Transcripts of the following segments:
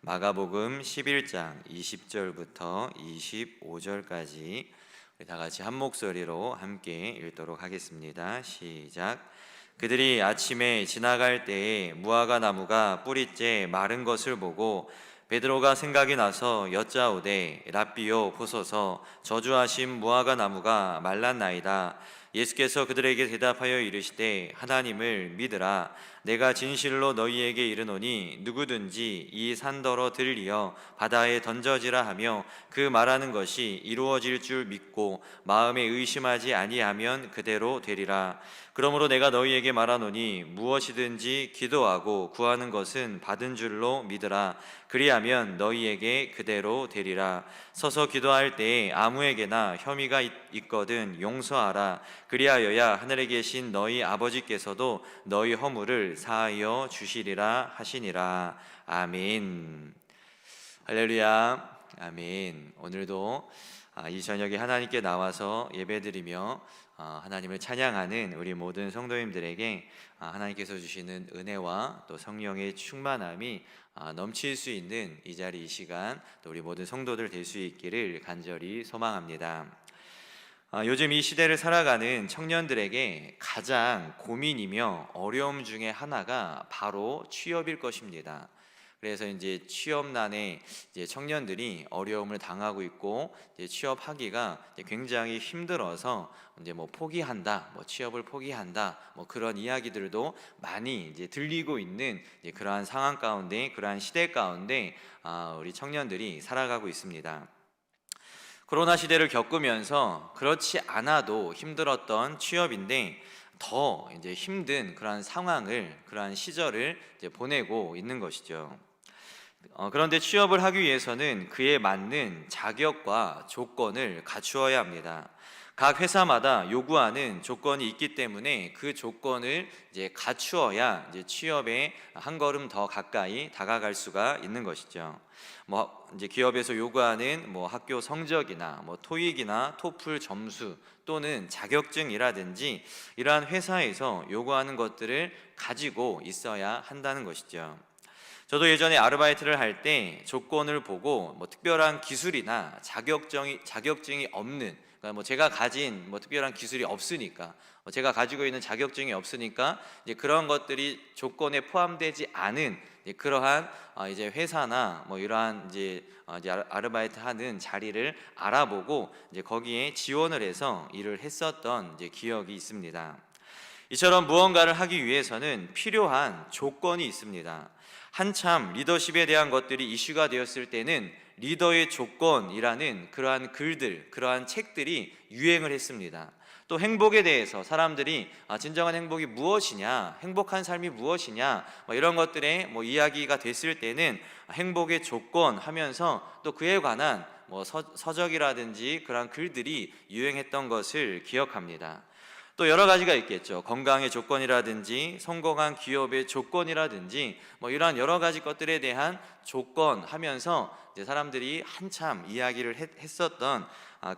마가복음 11장 20절부터 25절까지 다 같이 한 목소리로 함께 읽도록 하겠습니다. 시작. 그들이 아침에 지나갈 때에 무화과 나무가 뿌리째 마른 것을 보고 베드로가 생각이 나서 여짜오되 랍비요 보소서 저주하신 무화과 나무가 말랐나이다. 예수께서 그들에게 대답하여 이르시되 하나님을 믿으라. 내가 진실로 너희에게 이르노니 누구든지 이 산더러 들리어 바다에 던져지라 하며 그 말하는 것이 이루어질 줄 믿고 마음에 의심하지 아니하면 그대로 되리라. 그러므로 내가 너희에게 말하노니 무엇이든지 기도하고 구하는 것은 받은 줄로 믿으라. 그리하면 너희에게 그대로 되리라. 서서 기도할 때에 아무에게나 혐의가 있거든 용서하라. 그리하여야 하늘에 계신 너희 아버지께서도 너희 허물을 사하여 주시리라 하시니라. 아멘. 할렐루야. 아멘. 오늘도 이 저녁에 하나님께 나와서 예배드리며 하나님을 찬양하는 우리 모든 성도님들에게 하나님께서 주시는 은혜와 또 성령의 충만함이 넘칠 수 있는 이 자리 이 시간 또 우리 모든 성도들 될 수 있기를 간절히 소망합니다. 요즘 이 시대를 살아가는 청년들에게 가장 고민이며 어려움 중에 하나가 바로 취업일 것입니다. 그래서 이제 취업난에 이제 청년들이 어려움을 당하고 있고 이제 취업하기가 이제 굉장히 힘들어서 이제 뭐 포기한다, 뭐 취업을 포기한다, 뭐 그런 이야기들도 많이 이제 들리고 있는 이제 그러한 상황 가운데, 그러한 시대 가운데 우리 청년들이 살아가고 있습니다. 코로나 시대를 겪으면서 그렇지 않아도 힘들었던 취업인데 더 이제 힘든 그러한 상황을, 그러한 시절을 이제 보내고 있는 것이죠. 그런데 취업을 하기 위해서는 그에 맞는 자격과 조건을 갖추어야 합니다. 각 회사마다 요구하는 조건이 있기 때문에 그 조건을 이제 갖추어야 이제 취업에 한 걸음 더 가까이 다가갈 수가 있는 것이죠. 뭐 이제 기업에서 요구하는 뭐 학교 성적이나 뭐 토익이나 토플 점수 또는 자격증이라든지 이러한 회사에서 요구하는 것들을 가지고 있어야 한다는 것이죠. 저도 예전에 아르바이트를 할 때 조건을 보고 뭐 특별한 기술이나 자격증이 없는, 그러니까 뭐 제가 가진 뭐 특별한 기술이 없으니까, 제가 가지고 있는 자격증이 없으니까 이제 그런 것들이 조건에 포함되지 않은 이제 그러한 이제 회사나 뭐 이러한 이제 아르바이트 하는 자리를 알아보고 이제 거기에 지원을 해서 일을 했었던 이제 기억이 있습니다. 이처럼 무언가를 하기 위해서는 필요한 조건이 있습니다. 한참 리더십에 대한 것들이 이슈가 되었을 때는 리더의 조건이라는 그러한 글들, 그러한 책들이 유행을 했습니다. 또 행복에 대해서 사람들이 진정한 행복이 무엇이냐, 행복한 삶이 무엇이냐, 이런 것들에 이야기가 됐을 때는 행복의 조건 하면서 또 그에 관한 서적이라든지 그러한 글들이 유행했던 것을 기억합니다. 또 여러 가지가 있겠죠. 건강의 조건이라든지 성공한 기업의 조건이라든지 이러한 여러 가지 것들에 대한 조건 하면서 이제 사람들이 한참 이야기를 했었던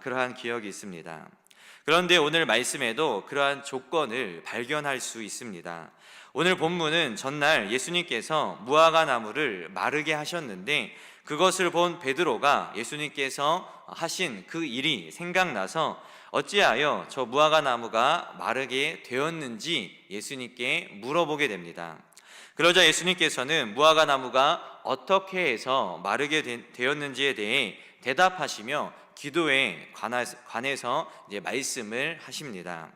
그러한 기억이 있습니다. 그런데 오늘 말씀에도 그러한 조건을 발견할 수 있습니다. 오늘 본문은 전날 예수님께서 무화과 나무를 마르게 하셨는데 그것을 본 베드로가 예수님께서 하신 그 일이 생각나서 어찌하여 저 무화과 나무가 마르게 되었는지 예수님께 물어보게 됩니다. 그러자 예수님께서는 무화과 나무가 어떻게 해서 마르게 되었는지에 대해 대답하시며 기도에 관해서 이제 말씀을 하십니다.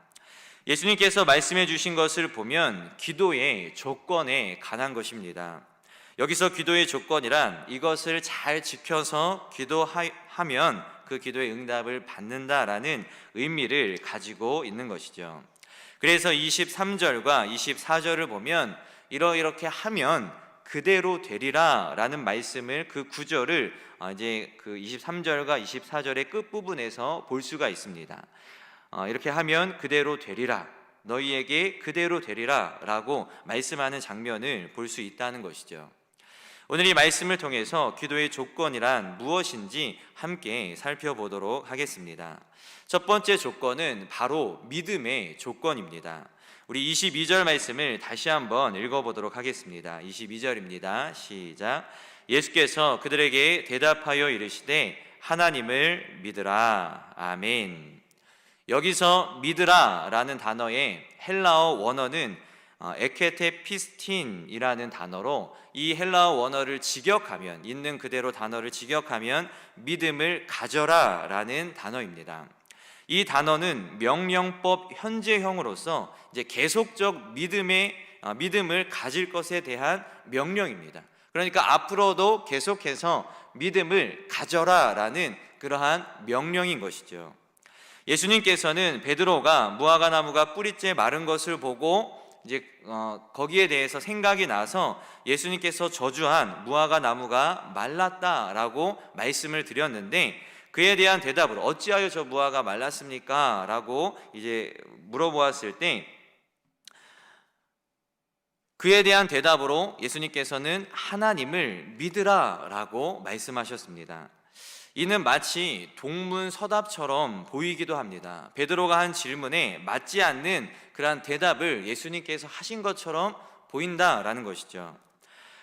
예수님께서 말씀해 주신 것을 보면 기도의 조건에 관한 것입니다. 여기서 기도의 조건이란 이것을 잘 지켜서 기도하면 그 기도의 응답을 받는다라는 의미를 가지고 있는 것이죠. 그래서 23절과 24절을 보면 이렇게 하면 그대로 되리라 라는 말씀을, 그 구절을 이제 그 23절과 24절의 끝부분에서 볼 수가 있습니다. 이렇게 하면 그대로 되리라, 너희에게 그대로 되리라 라고 말씀하는 장면을 볼 수 있다는 것이죠. 오늘 이 말씀을 통해서 기도의 조건이란 무엇인지 함께 살펴보도록 하겠습니다. 첫 번째 조건은 바로 믿음의 조건입니다. 우리 22절 말씀을 다시 한번 읽어보도록 하겠습니다. 22절입니다. 시작. 예수께서 그들에게 대답하여 이르시되 하나님을 믿으라. 아멘. 여기서 믿으라 라는 단어의 헬라어 원어는 에케테피스틴이라는 단어로, 이 헬라어 원어를 직역하면, 있는 그대로 단어를 직역하면 믿음을 가져라 라는 단어입니다. 이 단어는 명령법 현재형으로서 이제 계속적 믿음을 가질 것에 대한 명령입니다. 그러니까 앞으로도 계속해서 믿음을 가져라 라는 그러한 명령인 것이죠. 예수님께서는 베드로가 무화과 나무가 뿌리째 마른 것을 보고 이제 거기에 대해서 생각이 나서 예수님께서 저주한 무화과 나무가 말랐다라고 말씀을 드렸는데, 그에 대한 대답으로 어찌하여 저 무화과가 말랐습니까? 라고 이제 물어보았을 때, 그에 대한 대답으로 예수님께서는 하나님을 믿으라 라고 말씀하셨습니다. 이는 마치 동문서답처럼 보이기도 합니다. 베드로가 한 질문에 맞지 않는 그러한 대답을 예수님께서 하신 것처럼 보인다라는 것이죠.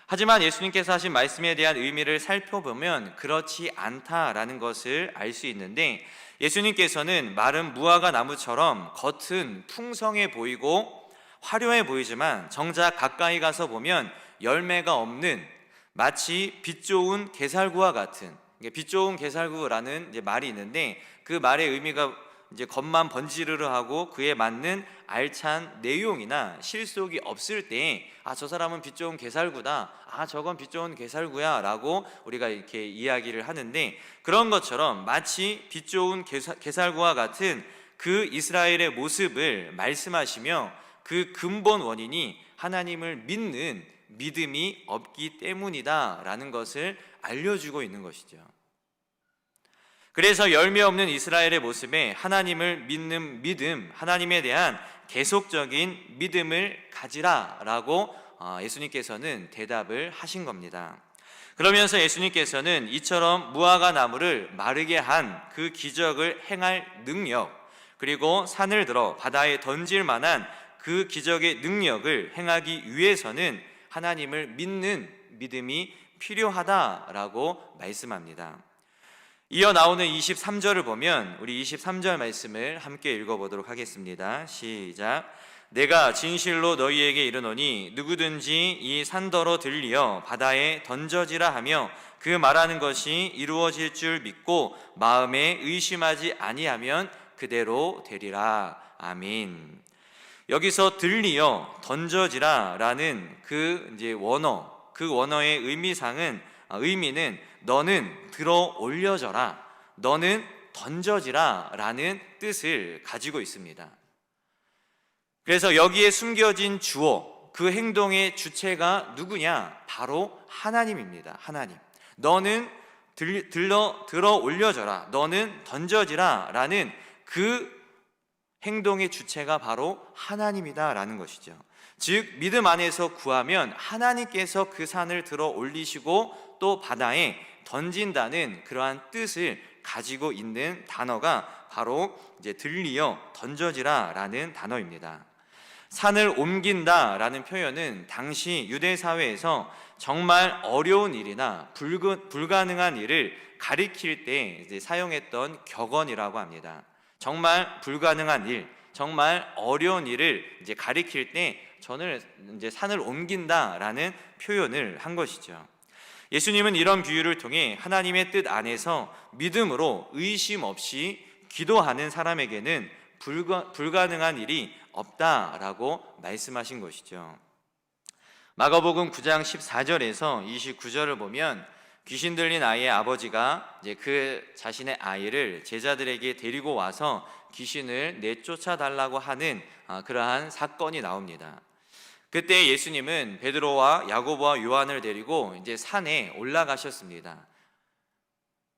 하지만 예수님께서 하신 말씀에 대한 의미를 살펴보면 그렇지 않다라는 것을 알 수 있는데, 예수님께서는 마른 무화과 나무처럼 겉은 풍성해 보이고 화려해 보이지만 정작 가까이 가서 보면 열매가 없는, 마치 빛 좋은 게살구와 같은, 빛 좋은 게살구라는 이제 말이 있는데, 그 말의 의미가 이제 겉만 번지르르하고 그에 맞는 알찬 내용이나 실속이 없을 때, 저 사람은 빛 좋은 게살구다, 저건 빛 좋은 게살구야 라고 우리가 이렇게 이야기를 하는데, 그런 것처럼 마치 빛 좋은 게살구와 같은 그 이스라엘의 모습을 말씀하시며, 그 근본 원인이 하나님을 믿는 믿음이 없기 때문이다 라는 것을 알려주고 있는 것이죠. 그래서 열매 없는 이스라엘의 모습에 하나님을 믿는 믿음, 하나님에 대한 계속적인 믿음을 가지라 라고 예수님께서는 대답을 하신 겁니다. 그러면서 예수님께서는 이처럼 무화과 나무를 마르게 한 그 기적을 행할 능력, 그리고 산을 들어 바다에 던질 만한 그 기적의 능력을 행하기 위해서는 하나님을 믿는 믿음이 필요하다라고 말씀합니다. 이어 나오는 23절을 보면 우리 23절 말씀을 함께 읽어보도록 하겠습니다. 시작. 내가 진실로 너희에게 이르노니 누구든지 이 산더러 들리어 바다에 던져지라 하며 그 말하는 것이 이루어질 줄 믿고 마음에 의심하지 아니하면 그대로 되리라. 아멘. 여기서 들리어 던져지라 라는 그 이제 원어, 그 원어의 의미는 너는 들어 올려져라, 너는 던져지라 라는 뜻을 가지고 있습니다. 그래서 여기에 숨겨진 주어, 그 행동의 주체가 누구냐? 바로 하나님입니다. 하나님. 너는 들어 올려져라, 너는 던져지라 라는 그 행동의 주체가 바로 하나님이다 라는 것이죠. 즉 믿음 안에서 구하면 하나님께서 그 산을 들어 올리시고 또 바다에 던진다는 그러한 뜻을 가지고 있는 단어가 바로 이제 들리어 던져지라 라는 단어입니다. 산을 옮긴다 라는 표현은 당시 유대 사회에서 정말 어려운 일이나 불가능한 일을 가리킬 때 이제 사용했던 격언이라고 합니다. 정말 불가능한 일, 정말 어려운 일을 이제 가리킬 때 저는 이제 산을 옮긴다라는 표현을 한 것이죠. 예수님은 이런 비유를 통해 하나님의 뜻 안에서 믿음으로 의심 없이 기도하는 사람에게는 불가능한 일이 없다라고 말씀하신 것이죠. 마가복음 9장 14절에서 29절을 보면 귀신 들린 아이의 아버지가 이제 그 자신의 아이를 제자들에게 데리고 와서 귀신을 내쫓아 달라고 하는 그러한 사건이 나옵니다. 그때 예수님은 베드로와 야고보와 요한을 데리고 이제 산에 올라가셨습니다.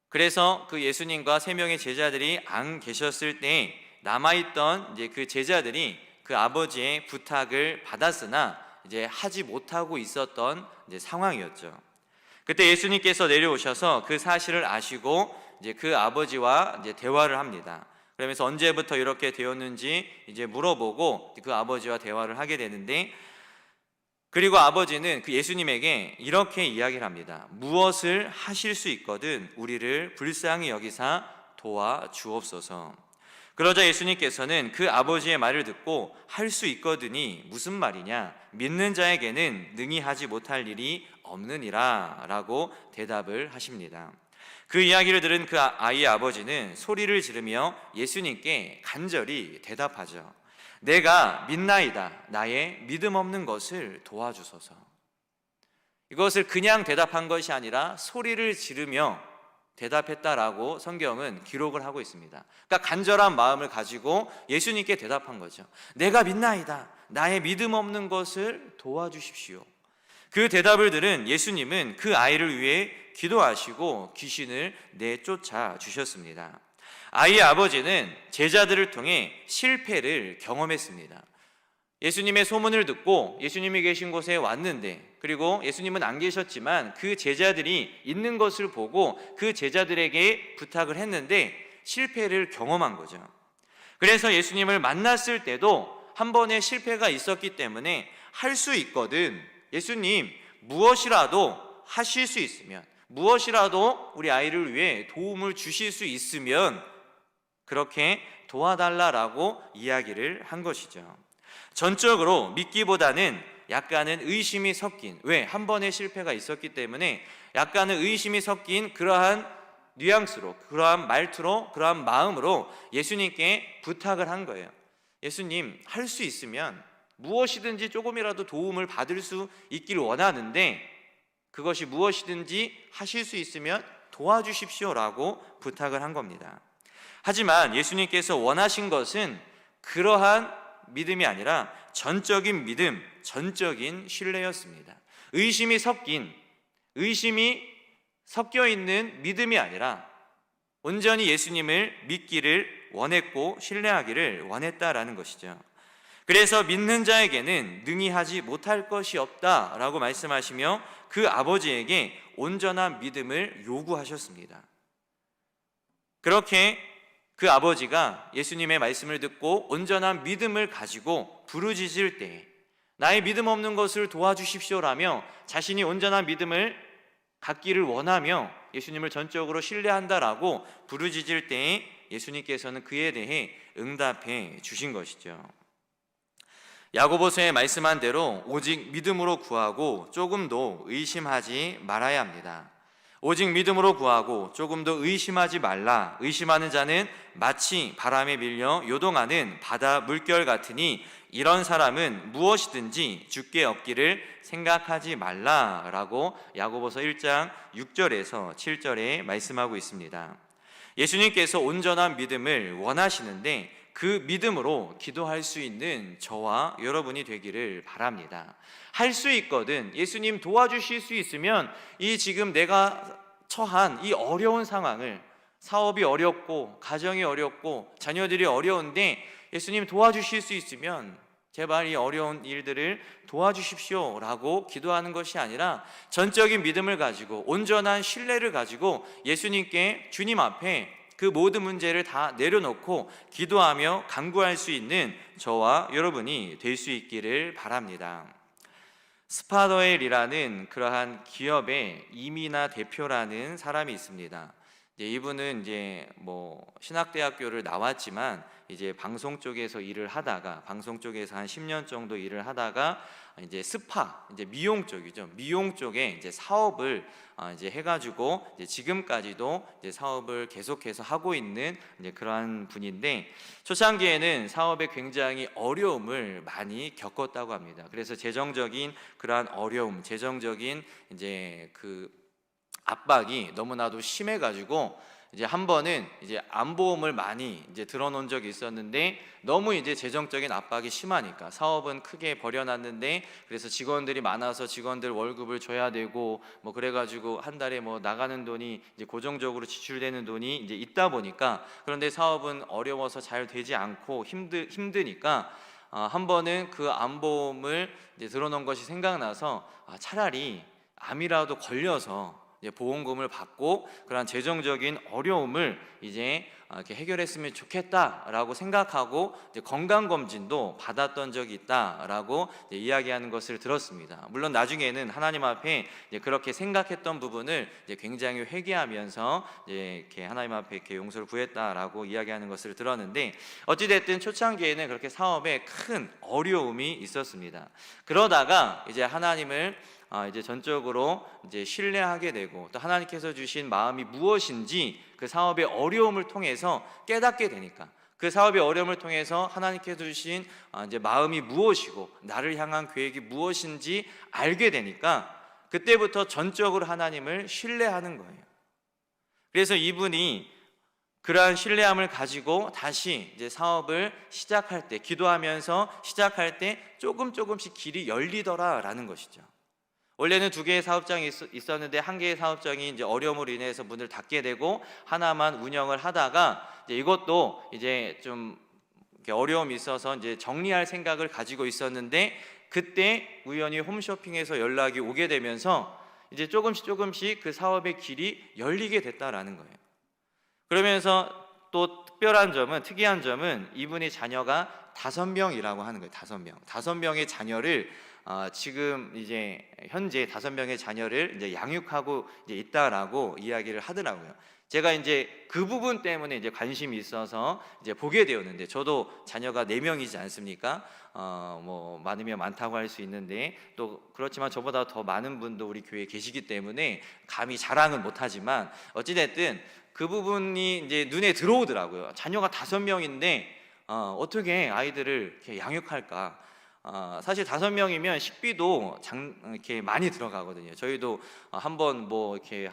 그래서 그 예수님과 세 명의 제자들이 안 계셨을 때 남아있던 이제 그 제자들이 그 아버지의 부탁을 받았으나 이제 하지 못하고 있었던 이제 상황이었죠. 그때 예수님께서 내려오셔서 그 사실을 아시고 이제 그 아버지와 이제 대화를 합니다. 그러면서 언제부터 이렇게 되었는지 이제 물어보고 그 아버지와 대화를 하게 되는데, 그리고 아버지는 그 예수님에게 이렇게 이야기를 합니다. 무엇을 하실 수 있거든 우리를 불쌍히 여기사 도와주옵소서. 그러자 예수님께서는 그 아버지의 말을 듣고 할 수 있거든이 무슨 말이냐? 믿는 자에게는 능히 하지 못할 일이 없느니라 라고 대답을 하십니다. 그 이야기를 들은 그 아이의 아버지는 소리를 지르며 예수님께 간절히 대답하죠. 내가 믿나이다. 나의 믿음 없는 것을 도와주소서. 이것을 그냥 대답한 것이 아니라 소리를 지르며 대답했다라고 성경은 기록을 하고 있습니다. 그러니까 간절한 마음을 가지고 예수님께 대답한 거죠. 내가 믿나이다. 나의 믿음 없는 것을 도와주십시오. 그 대답을 들은 예수님은 그 아이를 위해 기도하시고 귀신을 내쫓아 주셨습니다. 아이의 아버지는 제자들을 통해 실패를 경험했습니다. 예수님의 소문을 듣고 예수님이 계신 곳에 왔는데, 그리고 예수님은 안 계셨지만 그 제자들이 있는 것을 보고 그 제자들에게 부탁을 했는데 실패를 경험한 거죠. 그래서 예수님을 만났을 때도 한 번의 실패가 있었기 때문에 할 수 있거든, 예수님 무엇이라도 하실 수 있으면, 무엇이라도 우리 아이를 위해 도움을 주실 수 있으면 그렇게 도와달라라고 이야기를 한 것이죠. 전적으로 믿기보다는 약간은 의심이 섞인, 왜? 한 번의 실패가 있었기 때문에 약간은 의심이 섞인 그러한 뉘앙스로, 그러한 말투로, 그러한 마음으로 예수님께 부탁을 한 거예요. 예수님, 할 수 있으면 무엇이든지 조금이라도 도움을 받을 수 있기를 원하는데 그것이 무엇이든지 하실 수 있으면 도와주십시오라고 부탁을 한 겁니다. 하지만 예수님께서 원하신 것은 그러한 믿음이 아니라 전적인 믿음, 전적인 신뢰였습니다. 의심이 섞여 있는 믿음이 아니라 온전히 예수님을 믿기를 원했고 신뢰하기를 원했다라는 것이죠. 그래서 믿는 자에게는 능히 하지 못할 것이 없다라고 말씀하시며 그 아버지에게 온전한 믿음을 요구하셨습니다. 그렇게 그 아버지가 예수님의 말씀을 듣고 온전한 믿음을 가지고 부르짖을 때 나의 믿음 없는 것을 도와주십시오라며 자신이 온전한 믿음을 갖기를 원하며 예수님을 전적으로 신뢰한다라고 부르짖을 때에 예수님께서는 그에 대해 응답해 주신 것이죠. 야고보서에 말씀한 대로 오직 믿음으로 구하고 조금도 의심하지 말아야 합니다. 오직 믿음으로 구하고 조금도 의심하지 말라. 의심하는 자는 마치 바람에 밀려 요동하는 바다 물결 같으니 이런 사람은 무엇이든지 주께 얻기를 생각하지 말라라고 야고보서 1장 6절에서 7절에 말씀하고 있습니다. 예수님께서 온전한 믿음을 원하시는데 그 믿음으로 기도할 수 있는 저와 여러분이 되기를 바랍니다. 할 수 있거든, 예수님 도와주실 수 있으면 이 지금 내가 처한 이 어려운 상황을, 사업이 어렵고 가정이 어렵고 자녀들이 어려운데 예수님 도와주실 수 있으면 제발 이 어려운 일들을 도와주십시오 라고 기도하는 것이 아니라 전적인 믿음을 가지고 온전한 신뢰를 가지고 예수님께, 주님 앞에 그 모든 문제를 다 내려놓고 기도하며 간구할 수 있는 저와 여러분이 될 수 있기를 바랍니다. 스파더엘이라는 그러한 기업의 이민아 대표라는 사람이 있습니다. 이분은 이제 신학대학교를 나왔지만 이제 방송 쪽에서 일을 하다가, 방송 쪽에서 한 10년 정도 일을 하다가 이제 스파, 이제 미용 쪽이죠. 미용 쪽에 이제 사업을 이제 해가지고 이제 지금까지도 이제 사업을 계속해서 하고 있는 이제 그러한 분인데, 초창기에는 사업에 굉장히 어려움을 많이 겪었다고 합니다. 그래서 재정적인 그러한 어려움, 재정적인 이제 그 압박이 너무나도 심해가지고 이제 한 번은 이제 암보험을 많이 이제 들어놓은 적이 있었는데 너무 이제 재정적인 압박이 심하니까 사업은 크게 벌여놨는데, 그래서 직원들이 많아서 직원들 월급을 줘야 되고 그래가지고 한 달에 나가는 돈이 이제 고정적으로 지출되는 돈이 이제 있다 보니까, 그런데 사업은 어려워서 잘 되지 않고 힘드니까 한 번은 그 암보험을 이제 들어놓은 것이 생각나서 차라리 암이라도 걸려서 이제 보험금을 받고 그런 재정적인 어려움을 이제 이렇게 해결했으면 좋겠다라고 생각하고 이제 건강검진도 받았던 적이 있다라고 이제 이야기하는 것을 들었습니다. 물론 나중에는 하나님 앞에 이제 그렇게 생각했던 부분을 이제 굉장히 회개하면서 이제 이렇게 하나님 앞에 이렇게 용서를 구했다라고 이야기하는 것을 들었는데, 어찌됐든 초창기에는 그렇게 사업에 큰 어려움이 있었습니다. 그러다가 이제 하나님을 이제 전적으로 이제 신뢰하게 되고, 또 하나님께서 주신 마음이 무엇인지 그 사업의 어려움을 통해서 깨닫게 되니까, 그 사업의 어려움을 통해서 하나님께서 주신 이제 마음이 무엇이고 나를 향한 계획이 무엇인지 알게 되니까 그때부터 전적으로 하나님을 신뢰하는 거예요. 그래서 이분이 그러한 신뢰함을 가지고 다시 이제 사업을 시작할 때, 기도하면서 시작할 때 조금씩 길이 열리더라라는 것이죠. 원래는 2개의 사업장이 있었는데 1개의 사업장이 이제 어려움으로 인해서 문을 닫게 되고 하나만 운영을 하다가 이제 이것도 이제 좀 어려움이 있어서 이제 정리할 생각을 가지고 있었는데, 그때 우연히 홈쇼핑에서 연락이 오게 되면서 이제 조금씩 그 사업의 길이 열리게 됐다라는 거예요. 그러면서 또 특이한 점은 이분의 자녀가 5명이라고 하는 거예요. 5명. 5명의 자녀를 지금 이제 현재 5명의 자녀를 이제 양육하고 이제 있다라고 이야기를 하더라고요. 제가 이제 그 부분 때문에 이제 관심이 있어서 이제 보게 되었는데, 저도 자녀가 4명이지 않습니까? 뭐 많으면 많다고 할 수 있는데, 또 그렇지만 저보다 더 많은 분도 우리 교회에 계시기 때문에 감히 자랑은 못하지만 어찌됐든 그 부분이 이제 눈에 들어오더라고요. 자녀가 5명인데 어떻게 아이들을 이렇게 양육할까? 사실 5명이면 식비도 이렇게 많이 들어가거든요. 저희도 한번 뭐 이렇게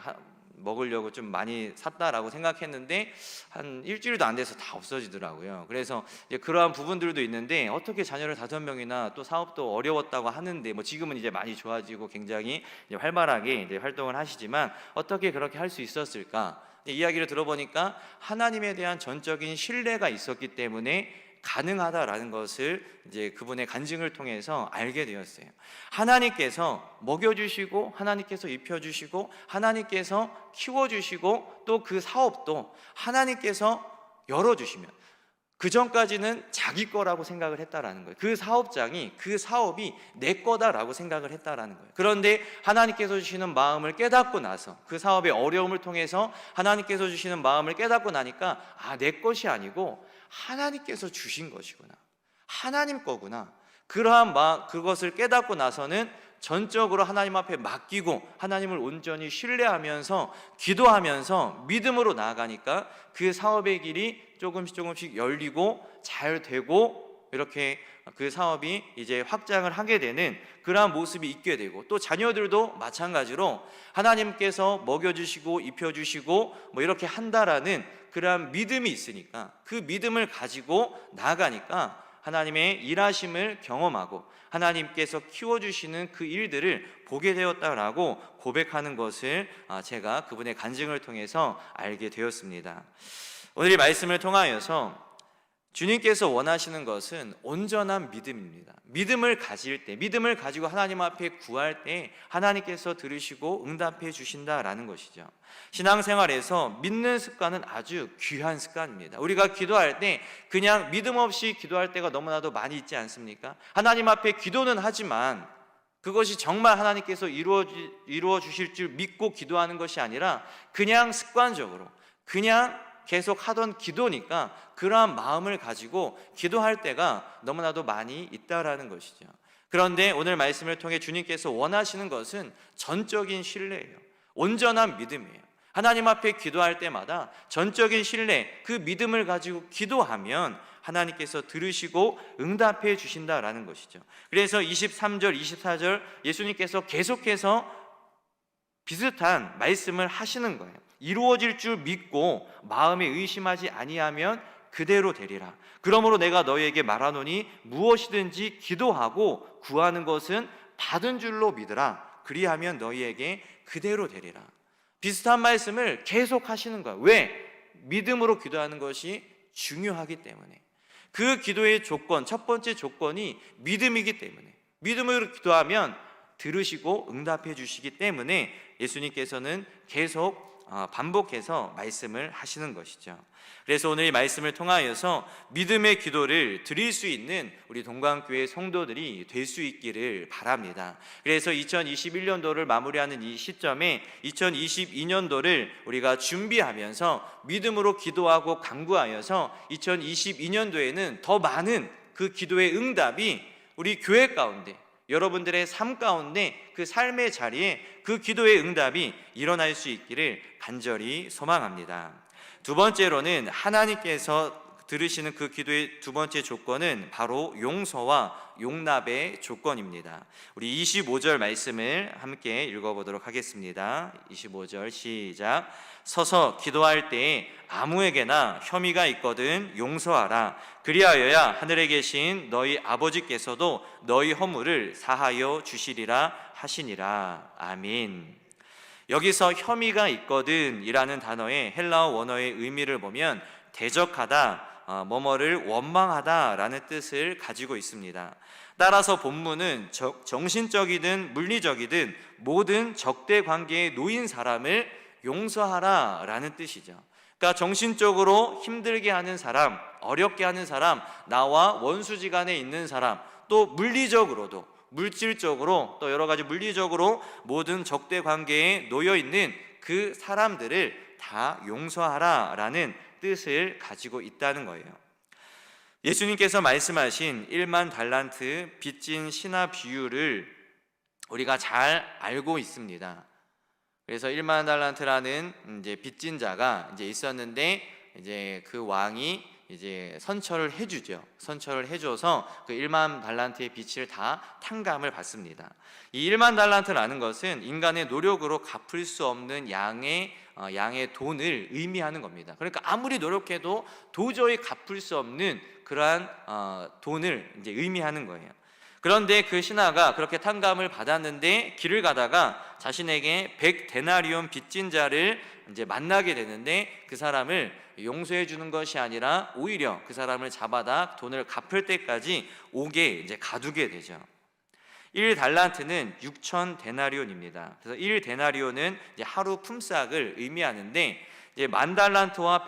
먹으려고 좀 많이 샀다라고 생각했는데 한 일주일도 안 돼서 다 없어지더라고요. 그래서 이제 그러한 부분들도 있는데, 어떻게 자녀를 5명이나, 또 사업도 어려웠다고 하는데 뭐 지금은 이제 많이 좋아지고 굉장히 이제 활발하게 이제 활동을 하시지만 어떻게 그렇게 할 수 있었을까? 이야기를 들어보니까 하나님에 대한 전적인 신뢰가 있었기 때문에 가능하다라는 것을 이제 그분의 간증을 통해서 알게 되었어요. 하나님께서 먹여주시고, 하나님께서 입혀주시고, 하나님께서 키워주시고, 또 그 사업도 하나님께서 열어주시면, 그 전까지는 자기 거라고 생각을 했다라는 거예요. 그 사업장이, 그 사업이 내 거다라고 생각을 했다라는 거예요. 그런데 하나님께서 주시는 마음을 깨닫고 나서, 그 사업의 어려움을 통해서 하나님께서 주시는 마음을 깨닫고 나니까 내 것이 아니고 하나님께서 주신 것이구나, 하나님 거구나, 그것을 깨닫고 나서는 전적으로 하나님 앞에 맡기고 하나님을 온전히 신뢰하면서 기도하면서 믿음으로 나아가니까 그 사업의 길이 조금씩 열리고 잘 되고, 이렇게 그 사업이 이제 확장을 하게 되는 그러한 모습이 있게 되고, 또 자녀들도 마찬가지로 하나님께서 먹여주시고 입혀주시고 뭐 이렇게 한다라는 그러한 믿음이 있으니까, 그 믿음을 가지고 나아가니까 하나님의 일하심을 경험하고 하나님께서 키워주시는 그 일들을 보게 되었다라고 고백하는 것을 제가 그분의 간증을 통해서 알게 되었습니다. 오늘 이 말씀을 통하여서 주님께서 원하시는 것은 온전한 믿음입니다. 믿음을 가질 때, 믿음을 가지고 하나님 앞에 구할 때 하나님께서 들으시고 응답해 주신다라는 것이죠. 신앙생활에서 믿는 습관은 아주 귀한 습관입니다. 우리가 기도할 때 그냥 믿음 없이 기도할 때가 너무나도 많이 있지 않습니까? 하나님 앞에 기도는 하지만 그것이 정말 하나님께서 이루어 주실 줄 믿고 기도하는 것이 아니라 그냥 습관적으로, 그냥 계속 하던 기도니까 그러한 마음을 가지고 기도할 때가 너무나도 많이 있다라는 것이죠. 그런데 오늘 말씀을 통해 주님께서 원하시는 것은 전적인 신뢰예요. 온전한 믿음이에요. 하나님 앞에 기도할 때마다 전적인 신뢰, 그 믿음을 가지고 기도하면 하나님께서 들으시고 응답해 주신다라는 것이죠. 그래서 23절, 24절 예수님께서 계속해서 비슷한 말씀을 하시는 거예요. 이루어질 줄 믿고 마음에 의심하지 아니하면 그대로 되리라. 그러므로 내가 너희에게 말하노니 무엇이든지 기도하고 구하는 것은 받은 줄로 믿으라. 그리하면 너희에게 그대로 되리라. 비슷한 말씀을 계속 하시는 거예요. 왜? 믿음으로 기도하는 것이 중요하기 때문에. 그 기도의 조건, 첫 번째 조건이 믿음이기 때문에. 믿음으로 기도하면 들으시고 응답해 주시기 때문에 예수님께서는 계속 반복해서 말씀을 하시는 것이죠. 그래서 오늘 이 말씀을 통하여서 믿음의 기도를 드릴 수 있는 우리 동강교회 성도들이 될 수 있기를 바랍니다. 그래서 2021년도를 마무리하는 이 시점에 2022년도를 우리가 준비하면서 믿음으로 기도하고 간구하여서 2022년도에는 더 많은 그 기도의 응답이 우리 교회 가운데, 여러분들의 삶 가운데, 그 삶의 자리에 그 기도의 응답이 일어날 수 있기를 간절히 소망합니다. 두 번째로는 하나님께서 들으시는 그 기도의 두 번째 조건은 바로 용서와 용납의 조건입니다. 우리 25절 말씀을 함께 읽어보도록 하겠습니다. 25절 시작. 서서 기도할 때에 아무에게나 혐의가 있거든 용서하라. 그리하여야 하늘에 계신 너희 아버지께서도 너희 허물을 사하여 주시리라 하시니라. 아멘. 여기서 혐의가 있거든 이라는 단어의 헬라어 원어의 의미를 보면 대적하다, 뭐뭐를 원망하다 라는 뜻을 가지고 있습니다. 따라서 본문은 정신적이든 물리적이든 모든 적대 관계에 놓인 사람을 용서하라 라는 뜻이죠. 그러니까 정신적으로 힘들게 하는 사람, 어렵게 하는 사람, 나와 원수지간에 있는 사람, 또 물리적으로도, 물질적으로, 또 여러 가지 물리적으로 모든 적대 관계에 놓여 있는 그 사람들을 다 용서하라 라는 뜻을 가지고 있다는 거예요. 예수님께서 말씀하신 1만 달란트 빚진 신하 비유를 우리가 잘 알고 있습니다. 그래서 1만 달란트라는 이제 빚진 자가 이제 있었는데, 이제 그 왕이 이제 선처를 해주죠. 선처를 해줘서 그 1만 달란트의 빚을 다 탕감을 받습니다. 이 1만 달란트라는 것은 인간의 노력으로 갚을 수 없는 양의 돈을 의미하는 겁니다. 그러니까 아무리 노력해도 도저히 갚을 수 없는 그러한 돈을 이제 의미하는 거예요. 그런데 그 신하가 그렇게 탕감을 받았는데 길을 가다가 자신에게 100데나리온 빚진 자를 이제 만나게 되는데, 그 사람을 용서해 주는 것이 아니라 오히려 그 사람을 잡아다 돈을 갚을 때까지 옥에 이제 가두게 되죠. 1달란트는 6,000데나리온입니다. 그래서 1데나리온은 이제 하루 품삯을 의미하는데, 이제 10,000달란트와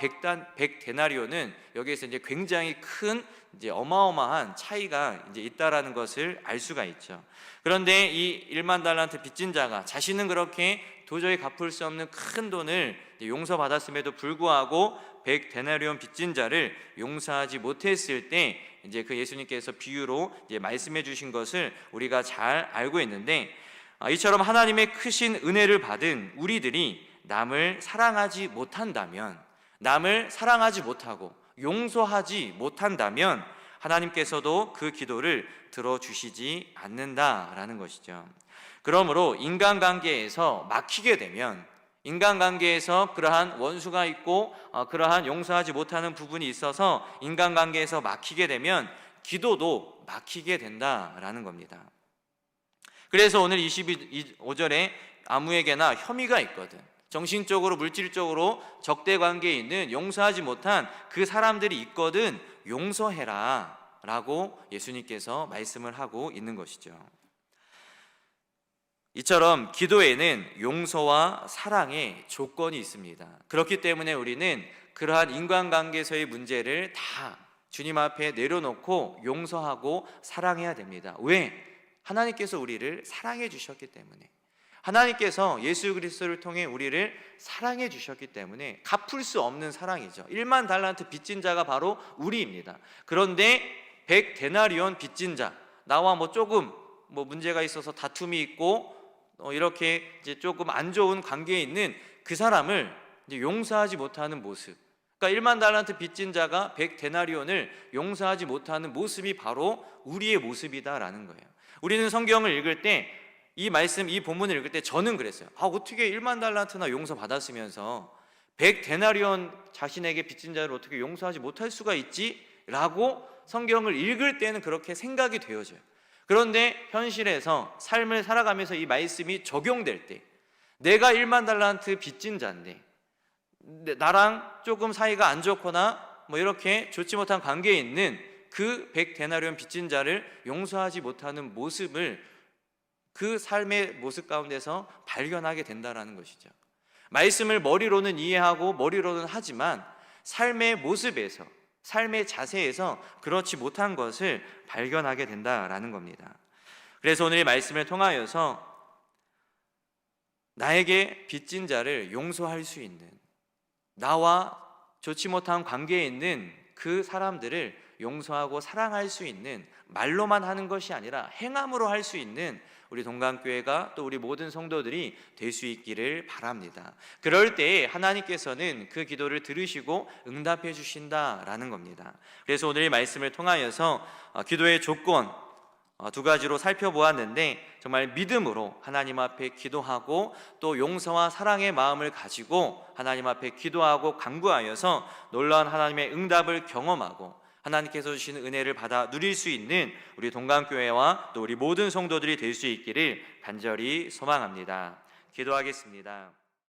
100데나리온은 여기에서 이제 굉장히 큰 이제 어마어마한 차이가 이제 있다라는 것을 알 수가 있죠. 그런데 이 1만 달란트 빚진 자가 자신은 그렇게 도저히 갚을 수 없는 큰 돈을 용서받았음에도 불구하고 100데나리온 빚진 자를 용서하지 못했을 때, 이제 그 예수님께서 비유로 이제 말씀해 주신 것을 우리가 잘 알고 있는데, 이처럼 하나님의 크신 은혜를 받은 우리들이 남을 사랑하지 못한다면, 남을 사랑하지 못하고 용서하지 못한다면 하나님께서도 그 기도를 들어주시지 않는다라는 것이죠. 그러므로 인간관계에서 막히게 되면, 인간관계에서 그러한 원수가 있고 그러한 용서하지 못하는 부분이 있어서 인간관계에서 막히게 되면 기도도 막히게 된다라는 겁니다. 그래서 오늘 25절에 아무에게나 혐의가 있거든, 정신적으로 물질적으로 적대 관계에 있는 용서하지 못한 그 사람들이 있거든 용서해라 라고 예수님께서 말씀을 하고 있는 것이죠. 이처럼 기도에는 용서와 사랑의 조건이 있습니다. 그렇기 때문에 우리는 그러한 인간관계에서의 문제를 다 주님 앞에 내려놓고 용서하고 사랑해야 됩니다. 왜? 하나님께서 우리를 사랑해 주셨기 때문에, 하나님께서 예수 그리스도를 통해 우리를 사랑해 주셨기 때문에 갚을 수 없는 사랑이죠. 1만 달란트 빚진 자가 바로 우리입니다. 그런데 100데나리온 빚진 자, 나와 조금 문제가 있어서 다툼이 있고 이렇게 이제 조금 안 좋은 관계에 있는 그 사람을 이제 용서하지 못하는 모습, 그러니까 1만 달란트 빚진 자가 100데나리온을 용서하지 못하는 모습이 바로 우리의 모습이다라는 거예요. 우리는 성경을 읽을 때, 이 말씀, 이 본문을 읽을 때 저는 그랬어요. 어떻게 1만 달란트나 용서받았으면서 100데나리온 자신에게 빚진 자를 어떻게 용서하지 못할 수가 있지? 라고 성경을 읽을 때는 그렇게 생각이 되어져요. 그런데 현실에서 삶을 살아가면서 이 말씀이 적용될 때, 내가 1만 달란트 빚진 자인데 나랑 조금 사이가 안 좋거나 이렇게 좋지 못한 관계에 있는 그 100데나리온 빚진 자를 용서하지 못하는 모습을, 그 삶의 모습 가운데서 발견하게 된다라는 것이죠. 말씀을 머리로는 이해하고 머리로는 하지만 삶의 모습에서, 삶의 자세에서 그렇지 못한 것을 발견하게 된다라는 겁니다. 그래서 오늘 이 말씀을 통하여서 나에게 빚진 자를 용서할 수 있는, 나와 좋지 못한 관계에 있는 그 사람들을 용서하고 사랑할 수 있는, 말로만 하는 것이 아니라 행함으로 할 수 있는 우리 동강교회가 또 우리 모든 성도들이 될 수 있기를 바랍니다. 그럴 때에 하나님께서는 그 기도를 들으시고 응답해 주신다라는 겁니다. 그래서 오늘 이 말씀을 통하여서 기도의 조건 두 가지로 살펴보았는데, 정말 믿음으로 하나님 앞에 기도하고 또 용서와 사랑의 마음을 가지고 하나님 앞에 기도하고 간구하여서 놀라운 하나님의 응답을 경험하고 하나님께서 주시는 은혜를 받아 누릴 수 있는 우리 동강교회와 또 우리 모든 성도들이 될 수 있기를 간절히 소망합니다. 기도하겠습니다.